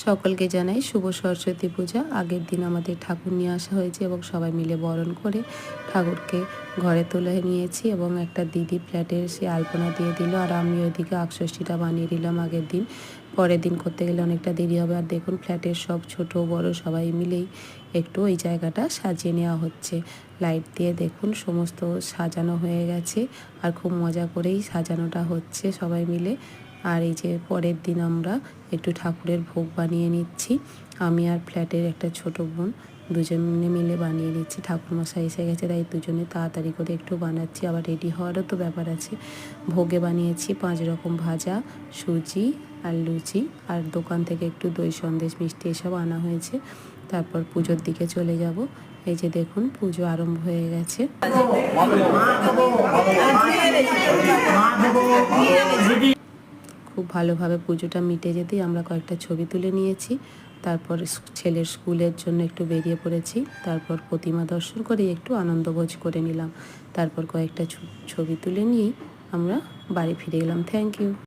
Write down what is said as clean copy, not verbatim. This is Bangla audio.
সকলকে জানাই শুভ সরস্বতী পূজা। আগের দিন আমাদের ঠাকুর নিয়ে আসা হয়েছে এবং সবাই মিলে বরণ করে ঠাকুরকে ঘরে তুলে নিয়েছি এবং একটা দিদি ফ্ল্যাটের সে আলপনা দিয়ে দিল, আর আমি ওইদিকে আকষষ্ঠীটা বানিয়ে দিলাম আগের দিন। পরের দিন করতে গেলে অনেকটা দেরি হবে। আর দেখুন ফ্ল্যাটের সব ছোট বড় সবাই মিলেই একটু ওই জায়গাটা সাজিয়ে নেওয়া হচ্ছে। লাইট দিয়ে দেখুন সমস্ত সাজানো হয়ে গেছে আর খুব মজা করেই সাজানোটা হচ্ছে সবাই মিলে। আর এই যে পরের দিন আমরা একটু ঠাকুরের ভোগ বানিয়ে নিচ্ছি। আমি আর ফ্ল্যাটের একটা ছোট বোন দুজনে মিলে বানিয়ে নিচ্ছি। ঠাকুরমশাই এসে গেছে তাই দুজনে তাড়াতাড়ি করে একটু বানাচ্ছি, আবার রেডি হওয়ারও তো ব্যাপার আছে। ভোগে বানিয়েছি 5 রকম ভাজা, সুজি আর লুচি, আর দোকান থেকে একটু দই সন্দেশ মিষ্টি এসব আনা হয়েছে। তারপর পুজোর দিকে চলে যাব। এই যে দেখুন পুজো আরম্ভ হয়ে গেছে। খুব ভালোভাবে পুজোটা মিটে যেতেই আমরা কয়েকটা ছবি তুলে নিয়েছি। তারপর ছেলের স্কুলের জন্য একটু বেরিয়ে পড়েছি। তারপর প্রতিমা দর্শন করে একটু আনন্দভোজ করে নিলাম। তারপর কয়েকটা ছবি তুলে নিয়েই আমরা বাড়ি ফিরে গেলাম। Thank you.